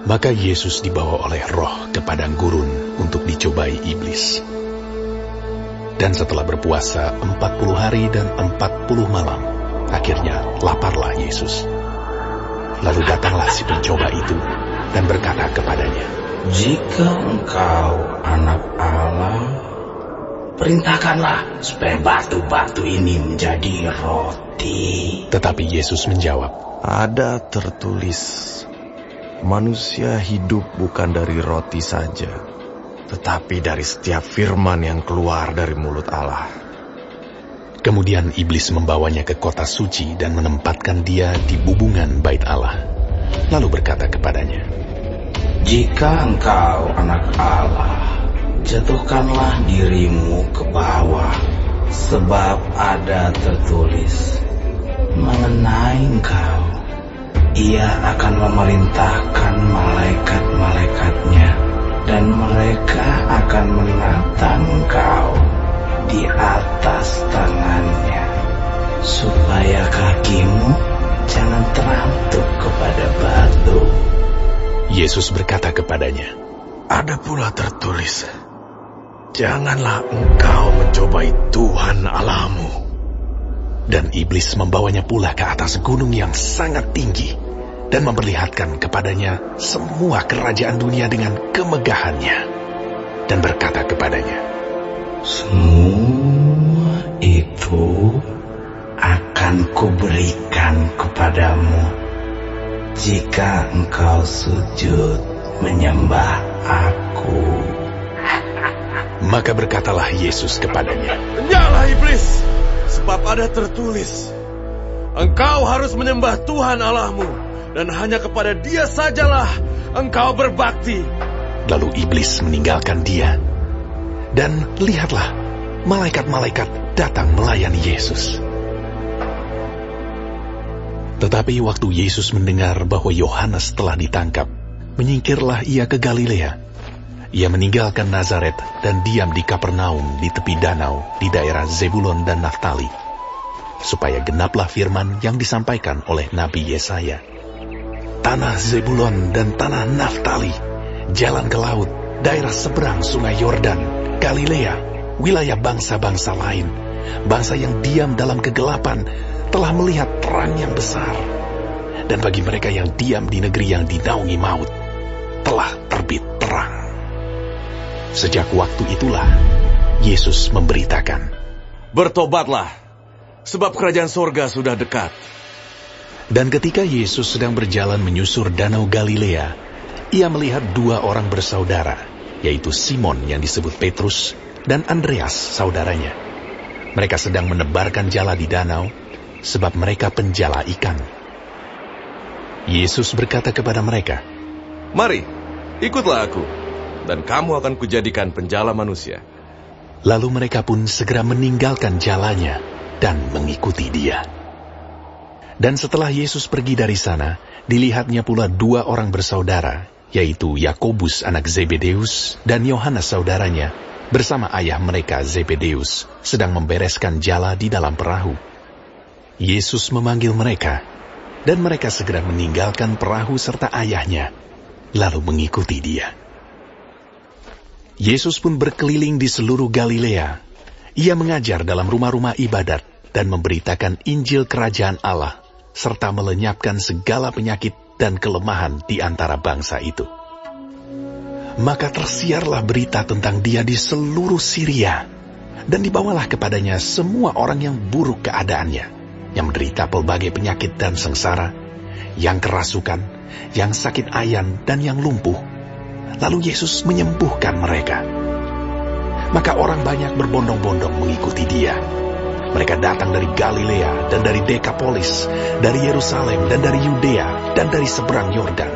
Maka Yesus dibawa oleh Roh ke padang gurun untuk dicobai iblis. Dan setelah berpuasa 40 hari dan 40 malam, akhirnya laparlah Yesus. Lalu datanglah si pencoba itu dan berkata kepadanya, "Jika engkau anak Allah, perintahkanlah supaya batu-batu ini menjadi roti." Tetapi Yesus menjawab, "Ada tertulis, manusia hidup bukan dari roti saja, tetapi dari setiap firman yang keluar dari mulut Allah." Kemudian iblis membawanya ke kota suci dan menempatkan dia di bubungan bait Allah. Lalu berkata kepadanya, "Jika engkau anak Allah, jatuhkanlah dirimu ke bawah, sebab ada tertulis mengenai engkau, Ia akan memerintahkan malaikat-malaikatnya, dan mereka akan menatang engkau di atas tangannya, supaya kakimu jangan terantuk kepada batu." Yesus berkata kepadanya, "Ada pula tertulis, janganlah engkau mencobai Tuhan Allahmu." Dan iblis membawanya pula ke atas gunung yang sangat tinggi dan memperlihatkan kepadanya semua kerajaan dunia dengan kemegahannya, dan berkata kepadanya, "Semua itu akan kuberikan kepadamu jika engkau sujud menyembah Aku." Maka berkatalah Yesus kepadanya, "Nyala iblis, sebab ada tertulis, engkau harus menyembah Tuhan Allahmu, dan hanya kepada Dia sajalah engkau berbakti." Lalu iblis meninggalkan dia. Dan lihatlah, malaikat-malaikat datang melayani Yesus. Tetapi waktu Yesus mendengar bahwa Yohanes telah ditangkap, menyingkirlah ia ke Galilea. Ia meninggalkan Nazaret dan diam di Kapernaum di tepi danau di daerah Zebulon dan Naftali, supaya genaplah firman yang disampaikan oleh Nabi Yesaya. "Tanah Zebulon dan tanah Naftali, jalan ke laut, daerah seberang sungai Yordan, Galilea, wilayah bangsa-bangsa lain, bangsa yang diam dalam kegelapan, telah melihat terang yang besar. Dan bagi mereka yang diam di negeri yang dinaungi maut, telah terbit terang." Sejak waktu itulah Yesus memberitakan, "Bertobatlah, sebab kerajaan sorga sudah dekat." Dan ketika Yesus sedang berjalan menyusur danau Galilea, ia melihat dua orang bersaudara, yaitu Simon yang disebut Petrus dan Andreas saudaranya. Mereka sedang menebarkan jala di danau, sebab mereka penjala ikan. Yesus berkata kepada mereka, "Mari, ikutlah Aku, dan kamu akan kujadikan penjala manusia." Lalu mereka pun segera meninggalkan jalannya dan mengikuti Dia. Dan setelah Yesus pergi dari sana, dilihatnya pula dua orang bersaudara, yaitu Yakobus anak Zebedeus dan Yohanes saudaranya, bersama ayah mereka Zebedeus, sedang membereskan jala di dalam perahu. Yesus memanggil mereka, dan mereka segera meninggalkan perahu serta ayahnya, lalu mengikuti Dia. Yesus pun berkeliling di seluruh Galilea. Ia mengajar dalam rumah-rumah ibadat dan memberitakan Injil Kerajaan Allah, serta melenyapkan segala penyakit dan kelemahan di antara bangsa itu. Maka tersiarlah berita tentang Dia di seluruh Syria, dan dibawalah kepadanya semua orang yang buruk keadaannya, yang menderita pelbagai penyakit dan sengsara, yang kerasukan, yang sakit ayan, dan yang lumpuh. Lalu Yesus menyembuhkan mereka. Maka orang banyak berbondong-bondong mengikuti Dia. Mereka datang dari Galilea dan dari Dekapolis, dari Yerusalem dan dari Yudea dan dari seberang Yordan,